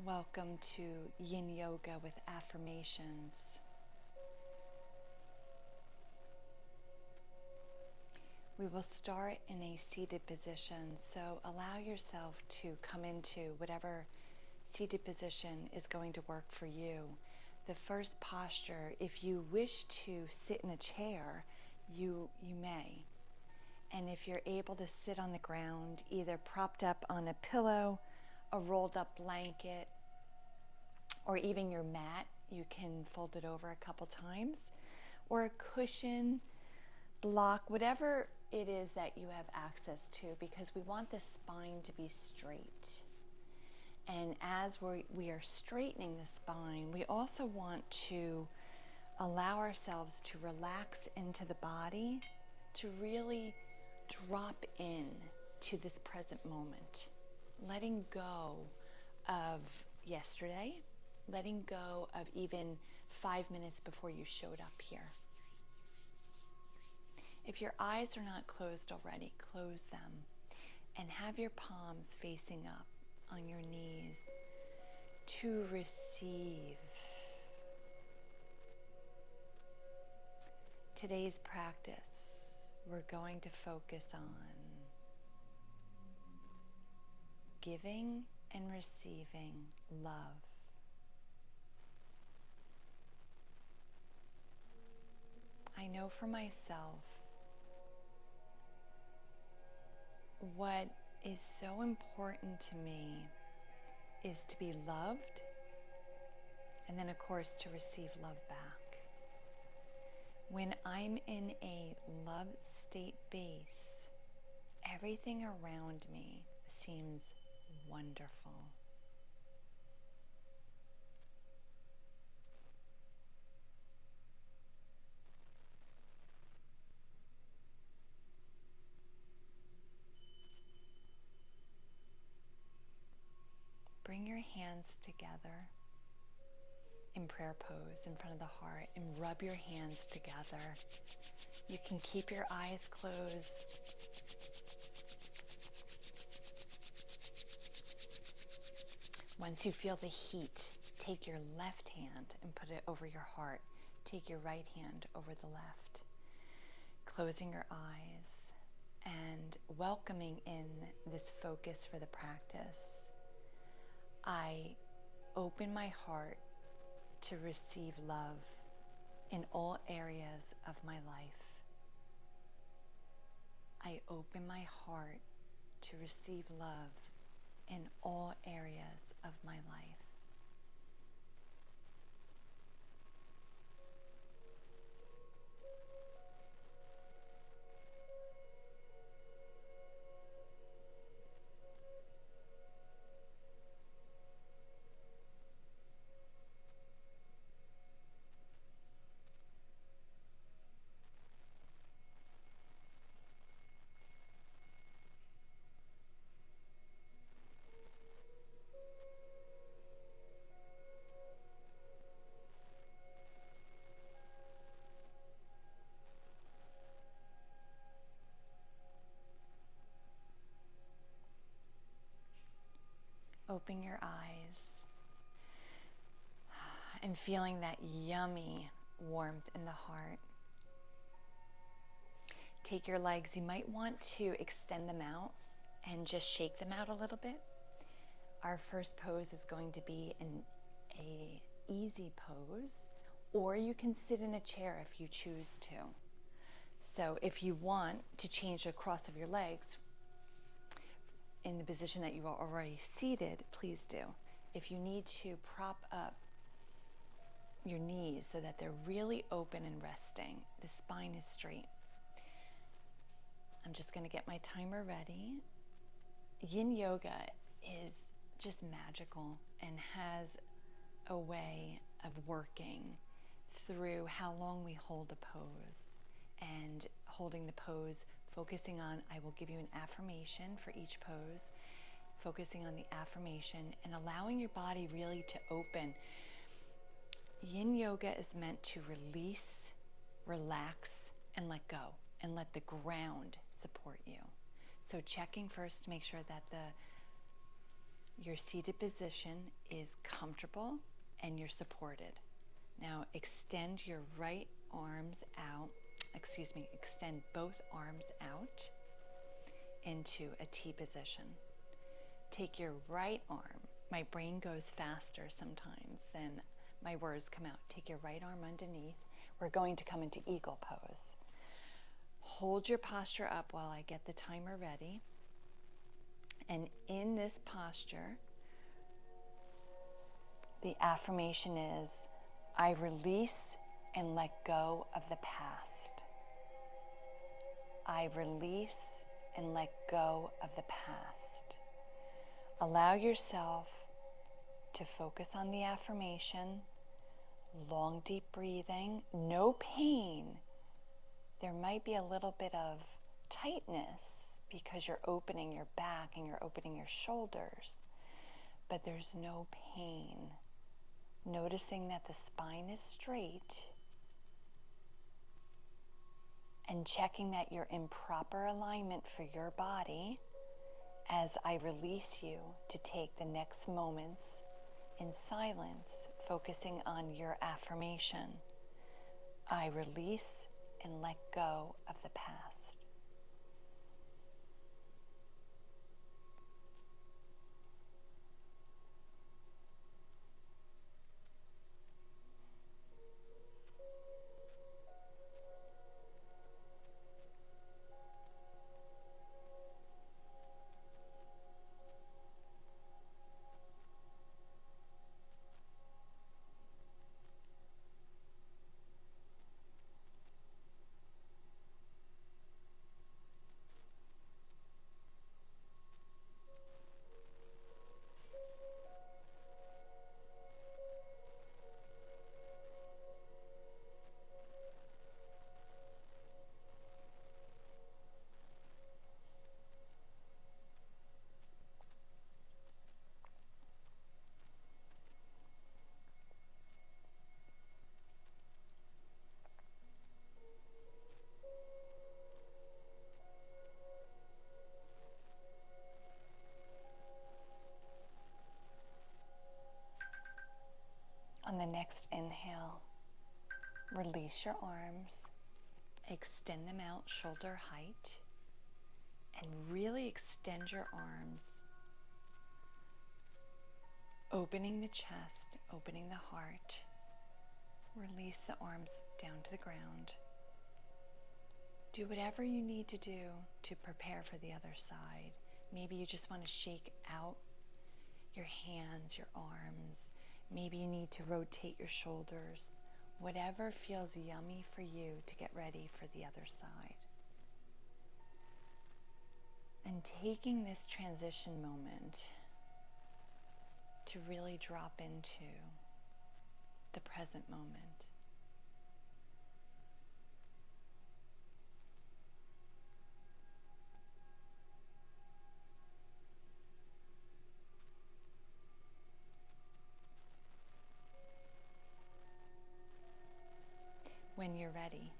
Welcome to Yin Yoga with Affirmations. We will start in a seated position, so allow yourself to come into whatever seated position is going to work for you. The first posture, if you wish to sit in a chair, you may. And if you're able to sit on the ground, either propped up on a pillow, a rolled up blanket, or even your mat, you can fold it over a couple times, or a cushion, block, whatever it is that you have access to, because we want the spine to be straight. And as we are straightening the spine, we also want to allow ourselves to relax into the body, to really drop in to this present moment, letting go of yesterday, letting go of even 5 minutes before you showed up here. If your eyes are not closed already, close them and have your palms facing up on your knees to receive. Today's practice, we're going to focus on giving and receiving love. I know for myself what is so important to me is to be loved, and then of course to receive love back. When I'm in a love state base, everything around me seems wonderful. Bring your hands together in prayer pose in front of the heart and rub your hands together. You can keep your eyes closed. Once you feel the heat, take your left hand and put it over your heart. Take your right hand over the left. Closing your eyes and welcoming in this focus for the practice. I open my heart to receive love in all areas of my life. I open my heart to receive love in all areas of my life. Open your eyes and feeling that yummy warmth in the heart. Take your legs, you might want to extend them out and just shake them out a little bit. Our first pose is going to be an easy pose, or you can sit in a chair if you choose to. So if you want to change the cross of your legs in the position that you are already seated, please do. If you need to prop up your knees so that they're really open and resting, the spine is straight. I'm just going to get my timer ready. Yin Yoga is just magical and has a way of working through how long we hold a pose, and holding the pose, focusing on, I will give you an affirmation for each pose, focusing on the affirmation and allowing your body really to open. Yin Yoga is meant to release, relax, and let go, and let the ground support you. So checking first to make sure that the Your seated position is comfortable and you're supported. Now extend your right arms out, extend both arms out into a T position. Take your right arm, my brain goes faster sometimes than my words come out. Take your right arm underneath. We're going to come into eagle pose. Hold your posture up while I get the timer ready. And in this posture, the affirmation is, I release and let go of the past. I release and let go of the past. Allow yourself to focus on the affirmation. Long, deep breathing. No pain. There might be a little bit of tightness because you're opening your back and you're opening your shoulders, but there's no pain. Noticing that the spine is straight and checking that you're in proper alignment for your body as I release you to take the next moments in silence, focusing on your affirmation. I release and let go of the past. On the next inhale, release your arms, extend them out shoulder height, and really extend your arms, opening the chest, opening the heart. Release the arms down to the ground. Do whatever you need to do to prepare for the other side. Maybe you just want to shake out your hands, your arms. Maybe you need to rotate your shoulders. Whatever feels yummy for you to get ready for the other side. And taking this transition moment to really drop into the present moment. When you're ready,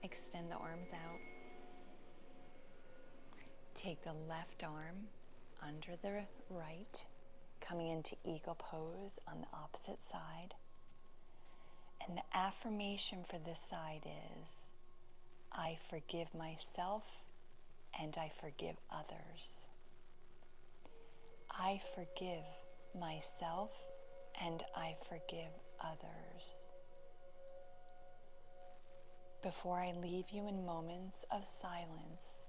extend the arms out. Take the left arm under the right, coming into eagle pose on the opposite side. And the affirmation for this side is, I forgive myself and I forgive others. I forgive myself and I forgive others. Before I leave you in moments of silence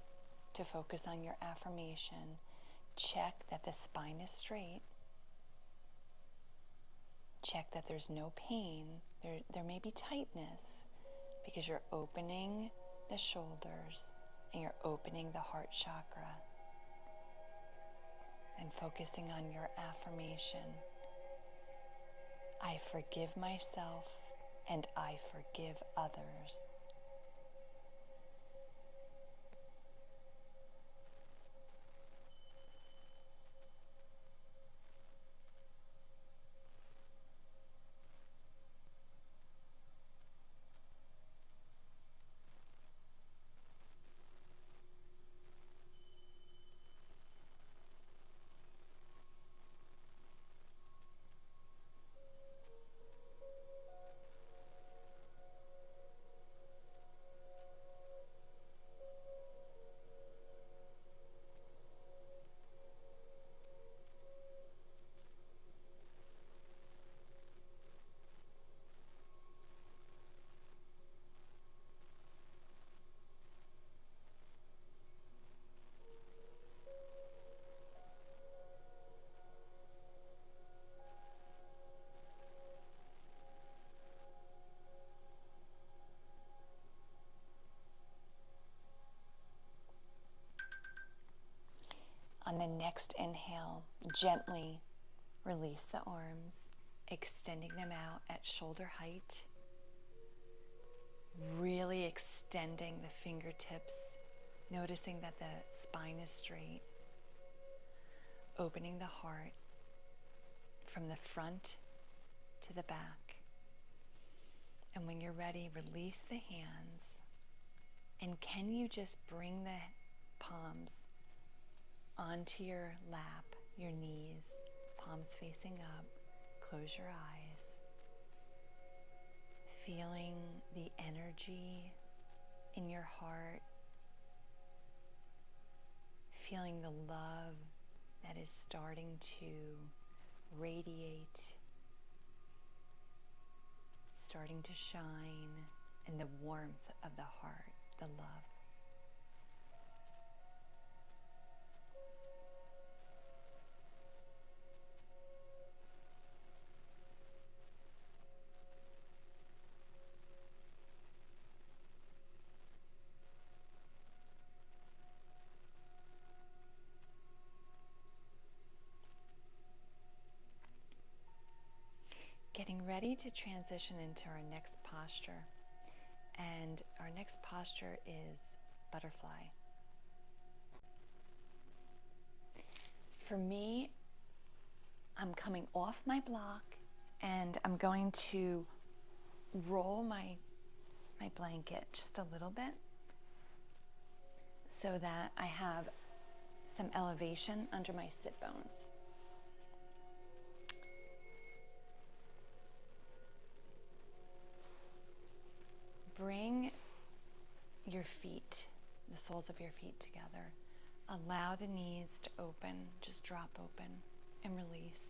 to focus on your affirmation, check that the spine is straight. Check that there's no pain. There may be tightness because you're opening the shoulders and you're opening the heart chakra. And focusing on your affirmation. I forgive myself and I forgive others. On the next inhale, gently release the arms, extending them out at shoulder height, really extending the fingertips, noticing that the spine is straight, opening the heart from the front to the back. And when you're ready, release the hands. And can you just bring the palms onto your lap, your knees, palms facing up, close your eyes, feeling the energy in your heart, feeling the love that is starting to radiate, starting to shine, and the warmth of the heart, the love. Getting ready to transition into our next posture. And our next posture is butterfly. For me, I'm coming off my block and I'm going to roll my blanket just a little bit so that I have some elevation under my sit bones. Bring your feet, the soles of your feet together. Allow the knees to open, just drop open and release.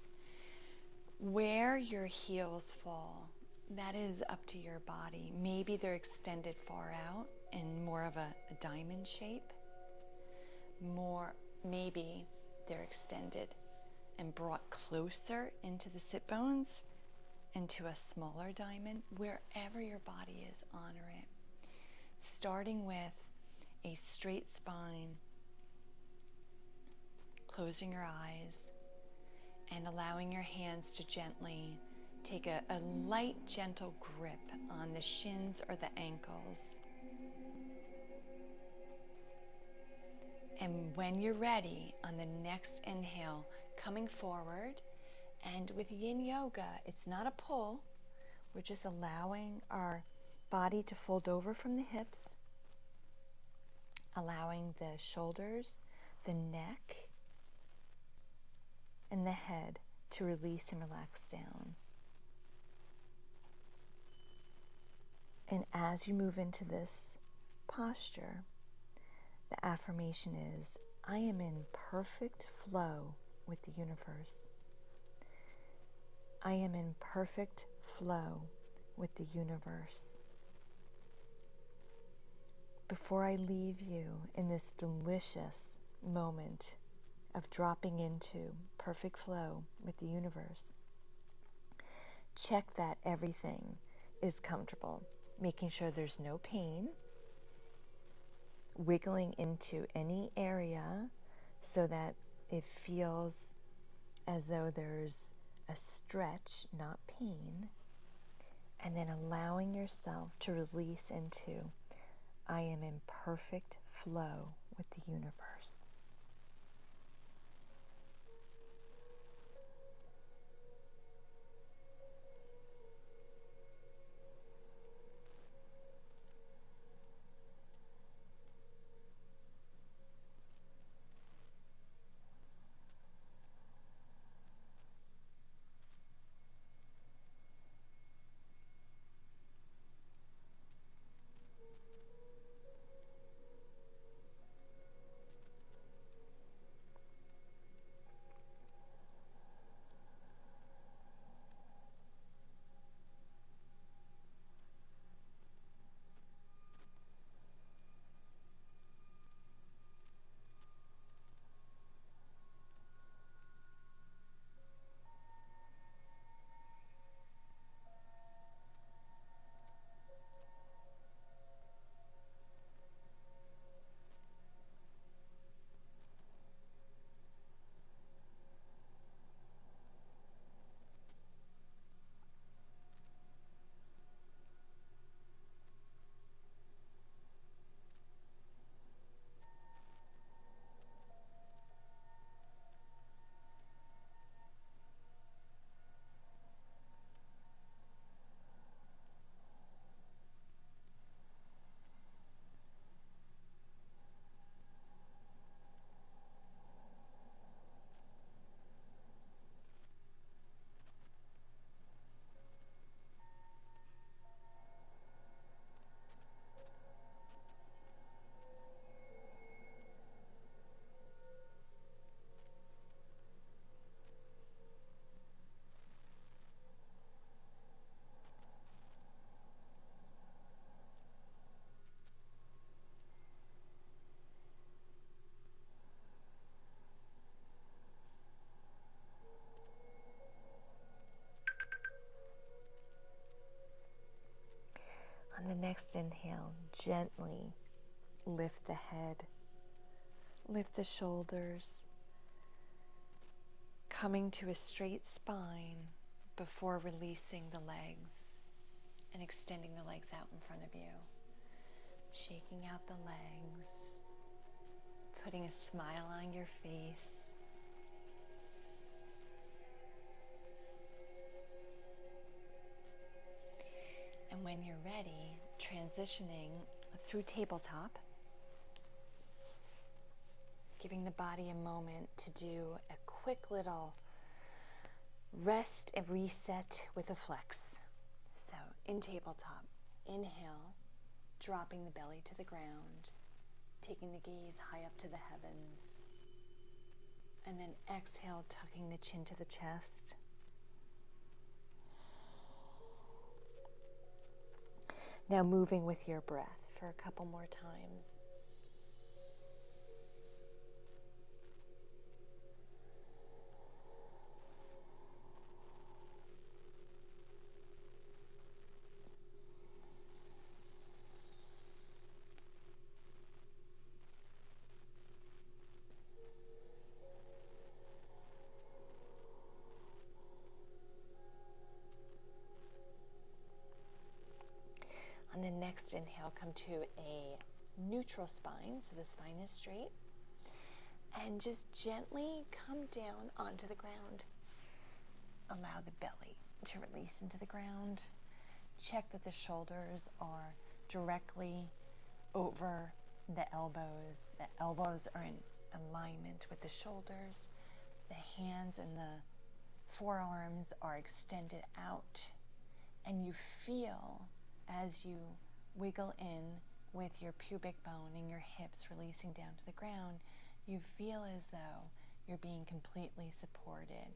Where your heels fall, that is up to your body. Maybe they're extended far out in more of a diamond shape. Maybe they're extended and brought closer into the sit bones, into a smaller diamond. Wherever your body is, honor it. Starting with a straight spine, closing your eyes, and allowing your hands to gently take a light, gentle grip on the shins or the ankles. And when you're ready, on the next inhale, coming forward, and with Yin Yoga, it's not a pull. We're just allowing our body to fold over from the hips, allowing the shoulders, the neck, and the head to release and relax down. And as you move into this posture, the affirmation is, I am in perfect flow with the universe. I am in perfect flow with the universe. Before I leave you in this delicious moment of dropping into perfect flow with the universe, check that everything is comfortable, making sure there's no pain, wiggling into any area so that it feels as though there's a stretch, not pain, and then allowing yourself to release into, I am in perfect flow with the universe. next inhale, gently lift the head, lift the shoulders, coming to a straight spine before releasing the legs and extending the legs out in front of you. Shaking out the legs, putting a smile on your face. And when you're ready, transitioning through tabletop, giving the body a moment to do a quick little rest and reset with a flex. So in tabletop, inhale, dropping the belly to the ground, taking the gaze high up to the heavens, and then exhale, tucking the chin to the chest. Now moving with your breath for a couple more times. On the next inhale, come to a neutral spine, so the spine is straight, and just gently come down onto the ground. Allow the belly to release into the ground. Check that the shoulders are directly over the elbows. The elbows are in alignment with the shoulders. The hands and the forearms are extended out, and you feel as you wiggle in with your pubic bone and your hips releasing down to the ground, you feel as though you're being completely supported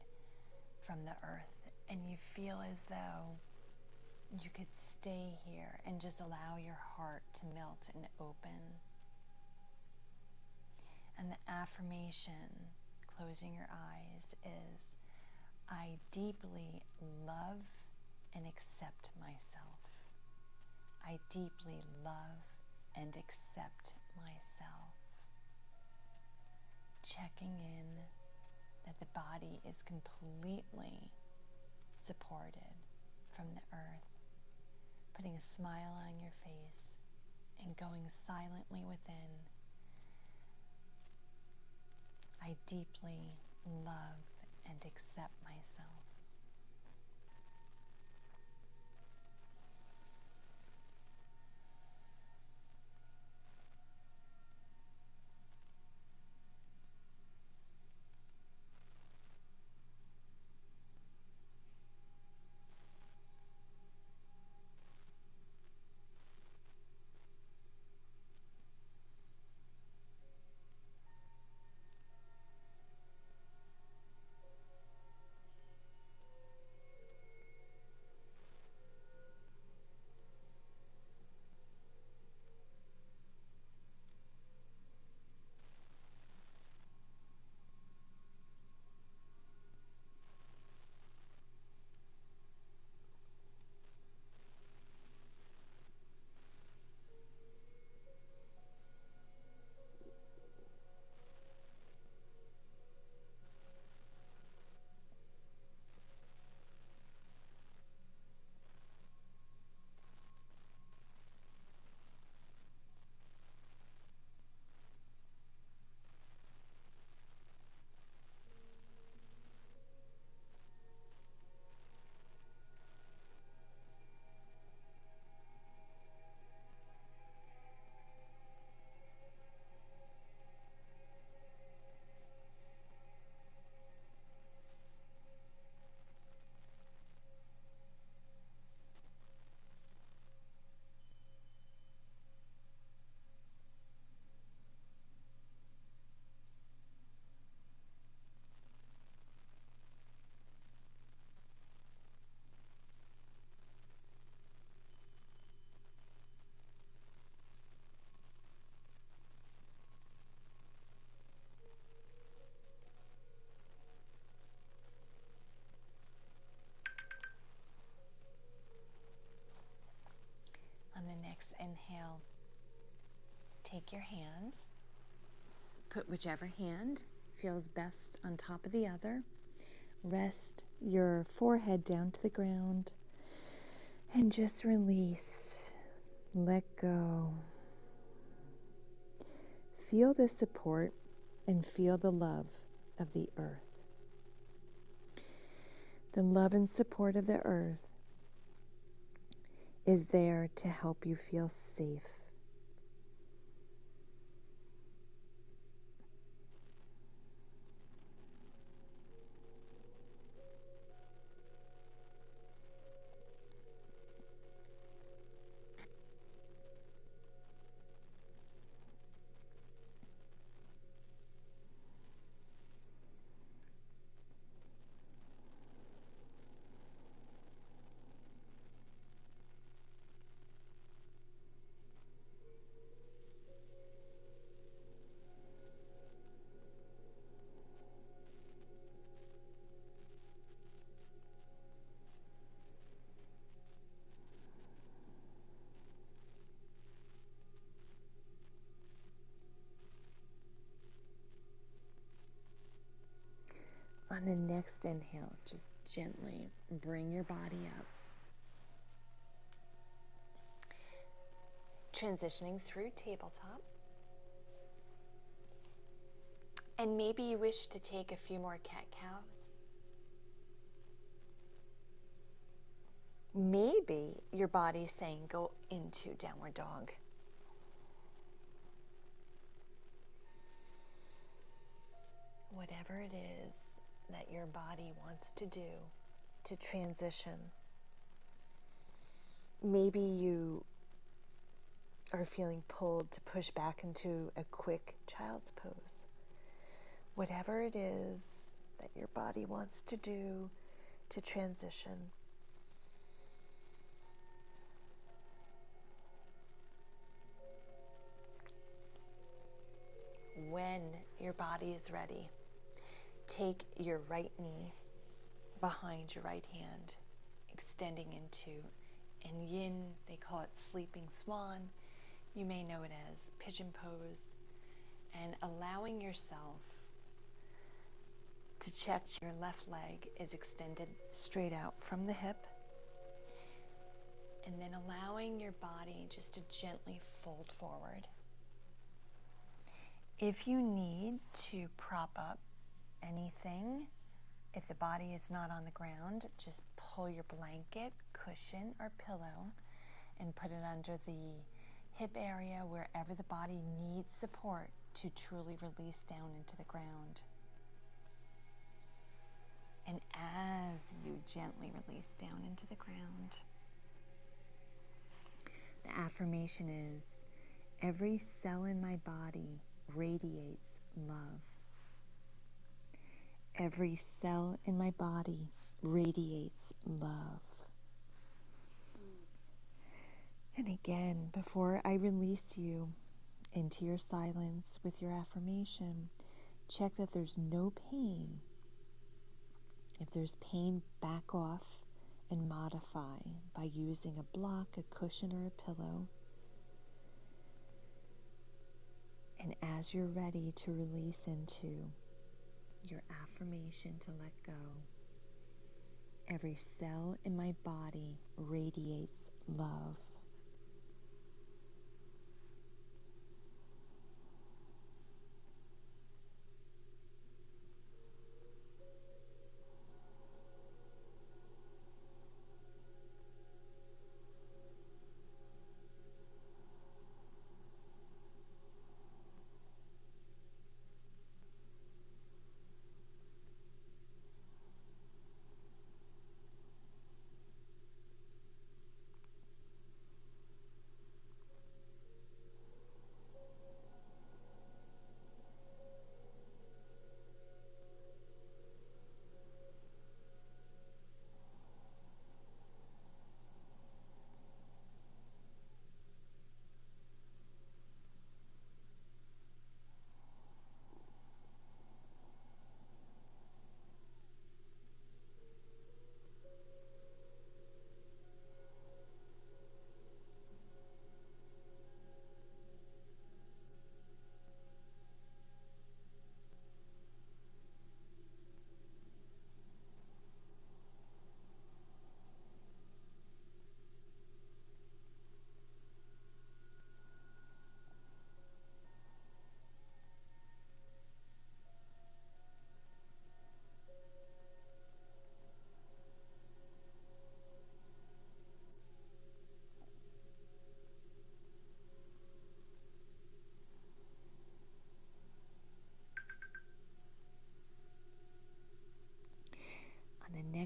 from the earth, and you feel as though you could stay here and just allow your heart to melt and open. And the affirmation, closing your eyes, is, I deeply love and accept myself. I deeply love and accept myself. Checking in that the body is completely supported from the earth, putting a smile on your face and going silently within. I deeply love and accept myself. inhale, take your hands, put whichever hand feels best on top of the other. Rest your forehead down to the ground and just release. Let go. Feel the support and feel the love of the earth. The love and support of the earth is there to help you feel safe. On the next inhale, just gently bring your body up. Transitioning through tabletop. And maybe you wish to take a few more cat-cows. Maybe your body's saying go into downward dog. Whatever it is that your body wants to do to transition. Maybe you are feeling pulled to push back into a quick child's pose. Whatever it is that your body wants to do to transition. When your body is ready, take your right knee behind your right hand, extending into an yin, they call it sleeping swan. You may know it as pigeon pose, and allowing yourself to check your left leg is extended straight out from the hip, and then allowing your body just to gently fold forward. If you need to prop up anything, if the body is not on the ground, just pull your blanket, cushion, or pillow and put it under the hip area wherever the body needs support to truly release down into the ground. And as you gently release down into the ground, the affirmation is, every cell in my body radiates love. Every cell in my body radiates love. And again, before I release you into your silence with your affirmation, check that there's no pain. If there's pain, back off and modify by using a block, a cushion, or a pillow. And as you're ready to release into your affirmation to let go, every cell in my body radiates love.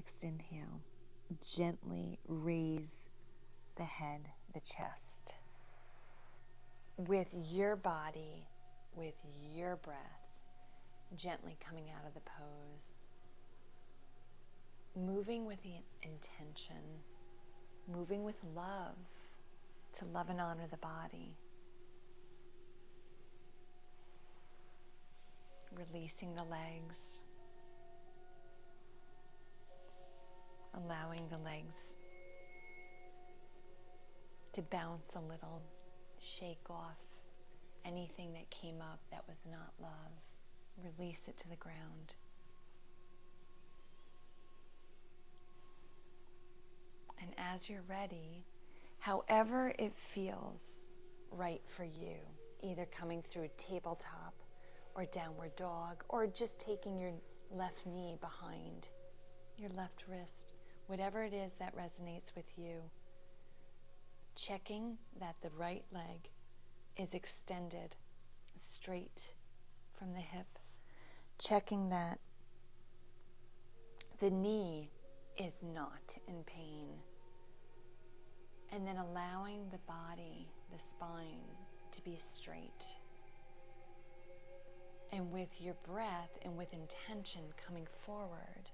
next inhale, gently raise the head, the chest. With your body, with your breath, gently coming out of the pose. Moving with the intention, moving with love, to love and honor the body. Releasing the legs, allowing the legs to bounce a little, shake off anything that came up that was not love. Release it to the ground. And as you're ready, however it feels right for you, either coming through tabletop or downward dog, or just taking your left knee behind your left wrist, whatever it is that resonates with you, checking that the right leg is extended straight from the hip, checking that the knee is not in pain, and then allowing the body, the spine, to be straight. And with your breath and with intention coming forward.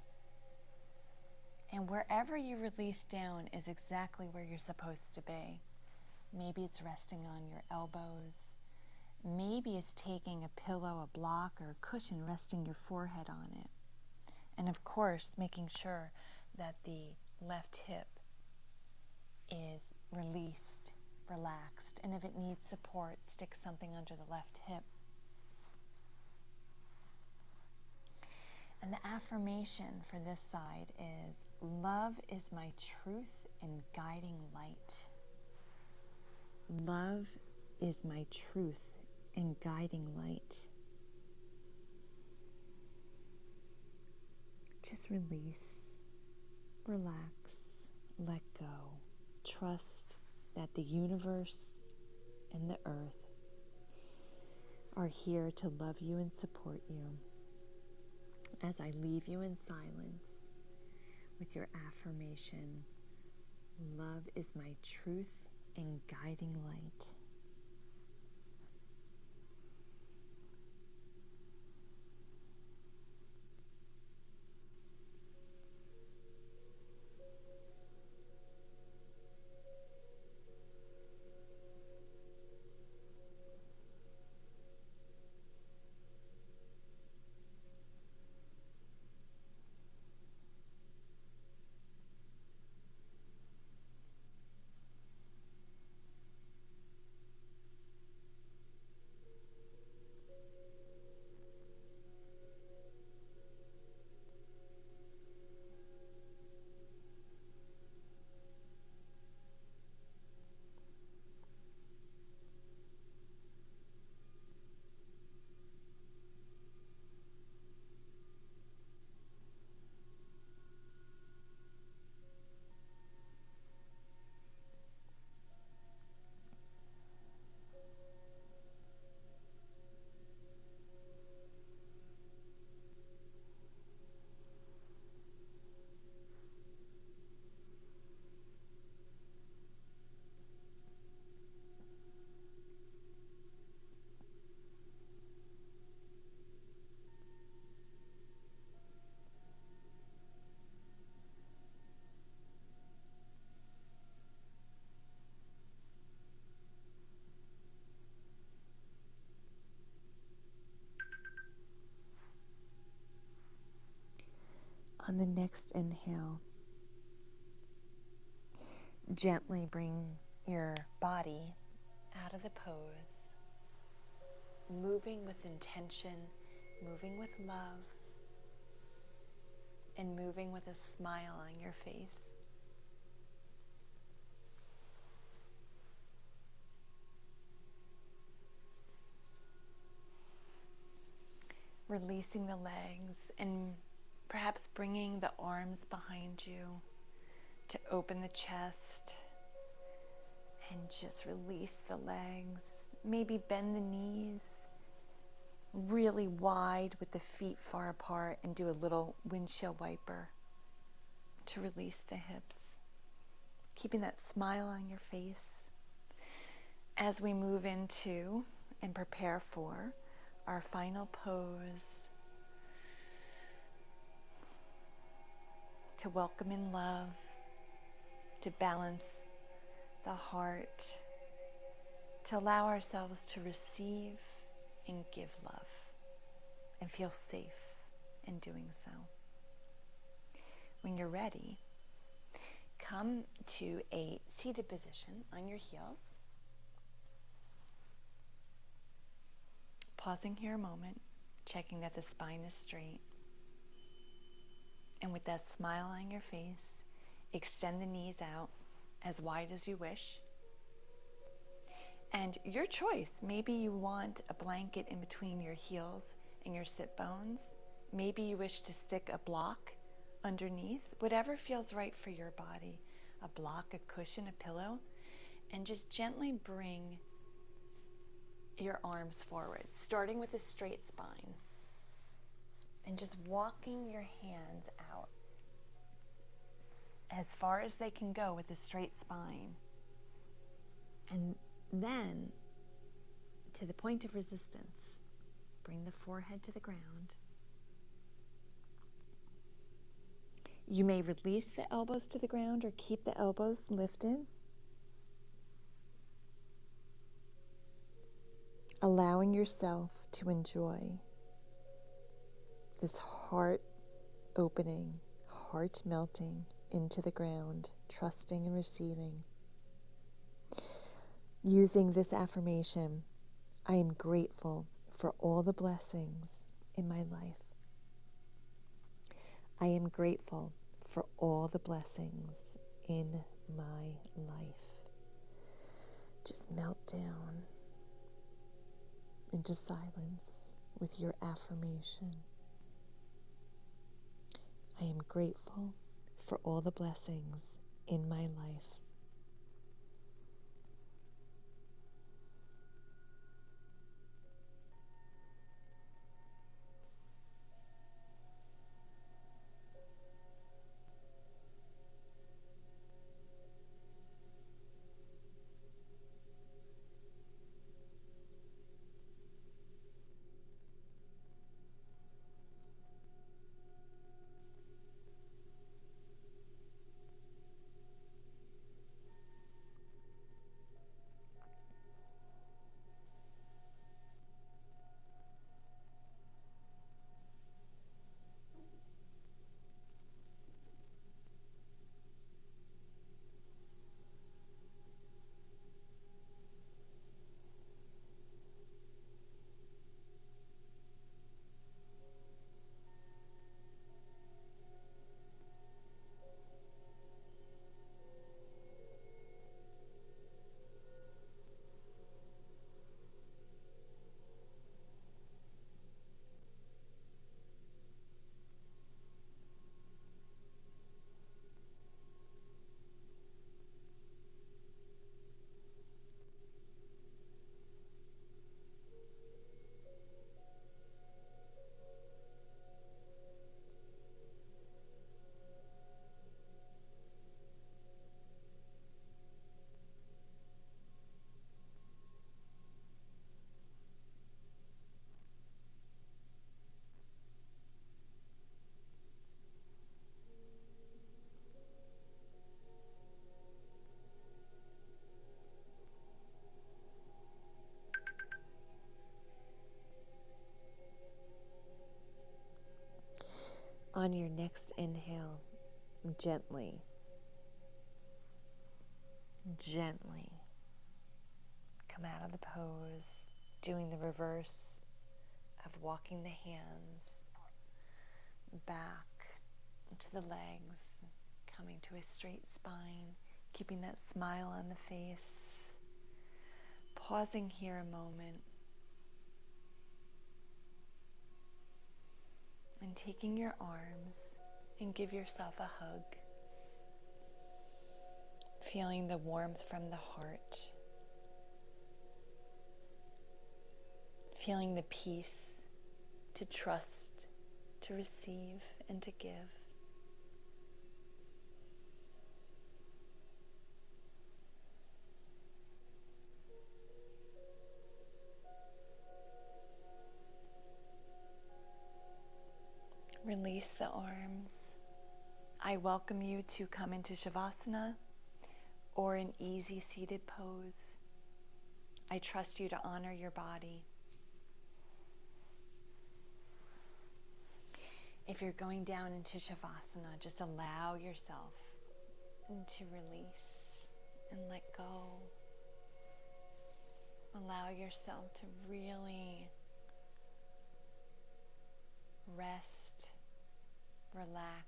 And wherever you release down is exactly where you're supposed to be. Maybe it's resting on your elbows. Maybe it's taking a pillow, a block, or a cushion, resting your forehead on it. And of course, making sure that the left hip is released, relaxed. And if it needs support, stick something under the left hip. And the affirmation for this side is, love is my truth and guiding light. Love is my truth and guiding light. Just release, relax, let go. Trust that the universe and the earth are here to love you and support you. As I leave you in silence with your affirmation, love is my truth and guiding light. On the next inhale, gently bring your body out of the pose, moving with intention, moving with love, and moving with a smile on your face. Releasing the legs and perhaps bringing the arms behind you to open the chest and just release the legs. Maybe bend the knees really wide with the feet far apart and do a little windshield wiper. to release the hips, keeping that smile on your face as we move into and prepare for our final pose to welcome in love, to balance the heart, to allow ourselves to receive and give love and feel safe in doing so. When you're ready, come to a seated position on your heels. Pausing here a moment, checking that the spine is straight. And with that smile on your face, extend the knees out as wide as you wish. And your choice, maybe you want a blanket in between your heels and your sit bones. Maybe you wish to stick a block underneath, whatever feels right for your body. A block, a cushion, a pillow. And just gently bring your arms forward, starting with a straight spine. And just walking your hands out as far as they can go with a straight spine. And then, to the point of resistance, bring the forehead to the ground. You may release the elbows to the ground or keep the elbows lifted. Allowing yourself to enjoy this heart opening, heart melting into the ground, trusting and receiving. Using this affirmation, I am grateful for all the blessings in my life. I am grateful for all the blessings in my life. Just melt down into silence with your affirmation. I am grateful for all the blessings in my life. On your next inhale, gently come out of the pose, doing the reverse of walking the hands back to the legs, coming to a straight spine, keeping that smile on the face. Pausing here a moment and taking your arms and give yourself a hug. Feeling the warmth from the heart. Feeling the peace to trust, to receive, and to give. Release the arms. I welcome you to come into Shavasana or an easy seated pose. I trust you to honor your body. If you're going down into Shavasana, just allow yourself to release and let go. Allow yourself to really rest, relax.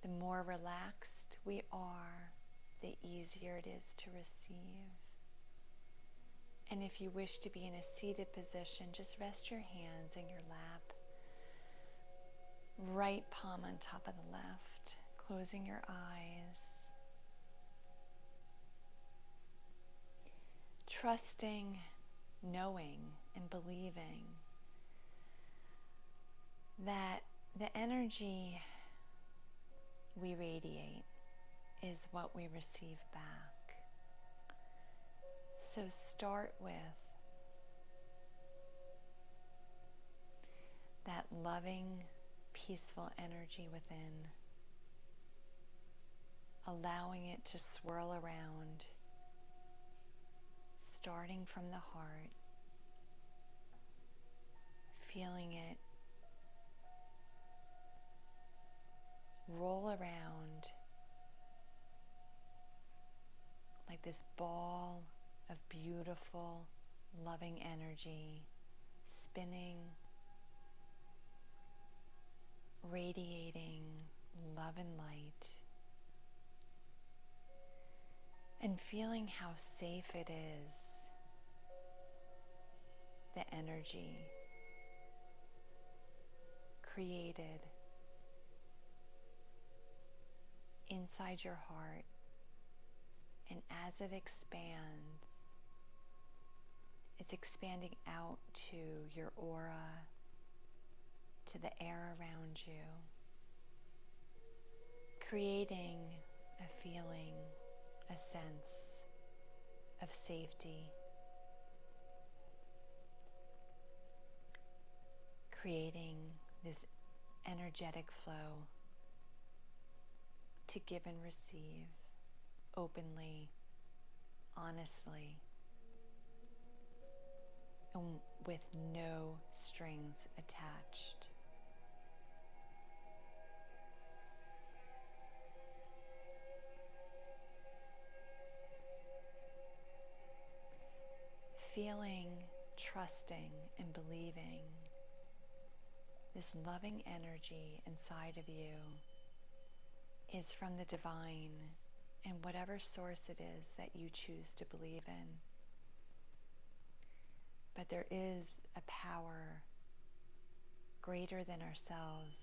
The more relaxed we are, the easier it is to receive. And if you wish to be in a seated position, just rest your hands in your lap. Right palm on top of the left, closing your eyes. Trusting, knowing, and believing that the energy we radiate is what we receive back. So start with that loving, peaceful energy within, allowing it to swirl around, starting from the heart, feeling it roll around like this ball of beautiful, loving energy, spinning, radiating love and light, and feeling how safe it is, the energy created inside your heart. And as it expands, it's expanding out to your aura, to the air around you, creating a feeling, a sense of safety, creating this energetic flow to give and receive openly, honestly, and with no strings attached. Feeling, trusting, and believing this loving energy inside of you is from the divine and whatever source it is that you choose to believe in. But there is a power greater than ourselves,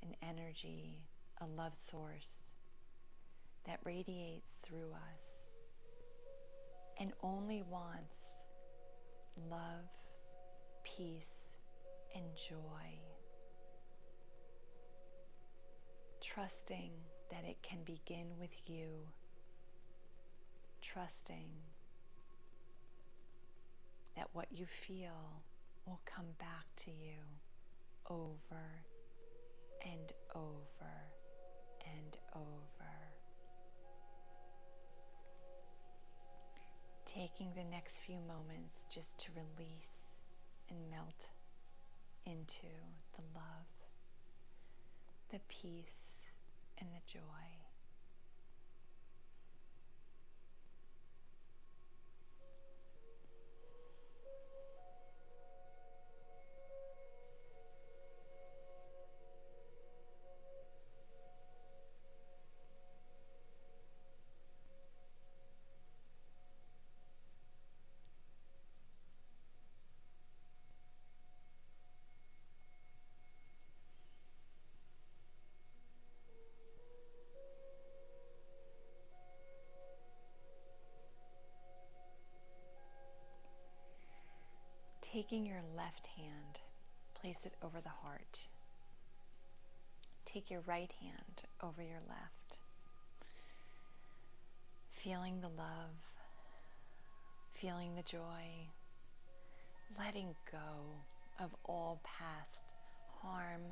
an energy, a love source that radiates through us and only wants love, peace, and joy. Trusting that it can begin with you. Trusting that what you feel will come back to you over and over and over. Taking the next few moments just to release and melt into the love, the peace, and the joy. Taking your left hand, place it over the heart. Take your right hand over your left. Feeling the love, feeling the joy, letting go of all past harm,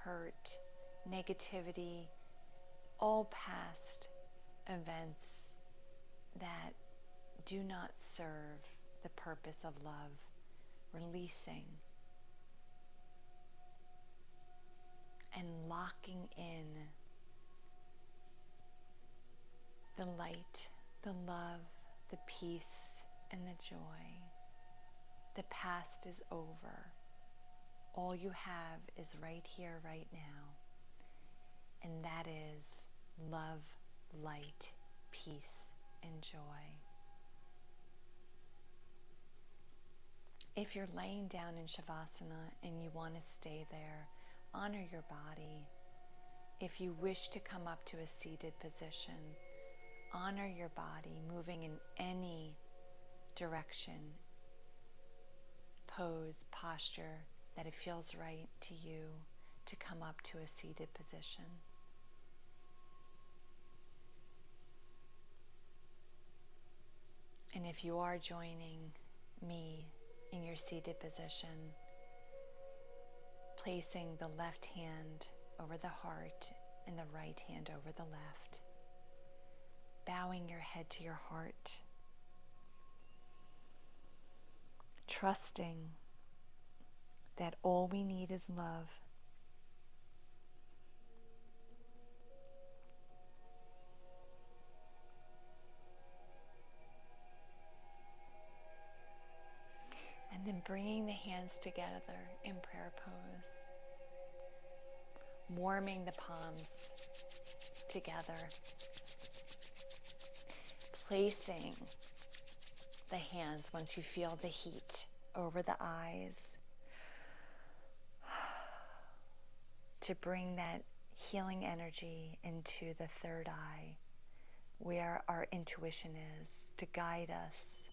hurt, negativity, all past events that do not serve the purpose of love, releasing and locking in the light, the love, the peace, and the joy. The past is over. All you have is right here, right now. And that is love, light, peace, and joy. If you're laying down in Shavasana and you want to stay there, honor your body. If you wish to come up to a seated position, honor your body, moving in any direction, pose, posture, that it feels right to you to come up to a seated position. And if you are joining me in your seated position, placing the left hand over the heart and the right hand over the left, bowing your head to your heart, trusting that all we need is love. And then bringing the hands together in prayer pose, warming the palms together, placing the hands, once you feel the heat, over the eyes to bring that healing energy into the third eye, where our intuition is, to guide us.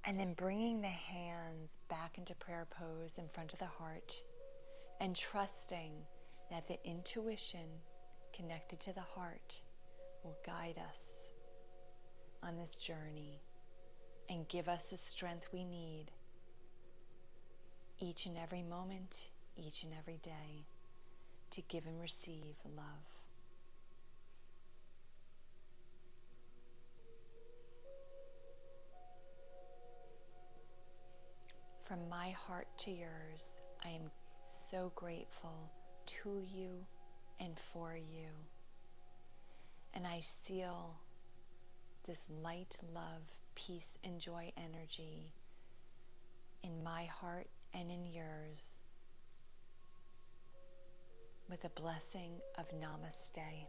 And then bringing the hands back into prayer pose in front of the heart and trusting that the intuition connected to the heart will guide us on this journey and give us the strength we need each and every moment, each and every day, to give and receive love. From my heart to yours, I am so grateful to you and for you. And I seal this light, love, peace, and joy energy in my heart and in yours with a blessing of Namaste.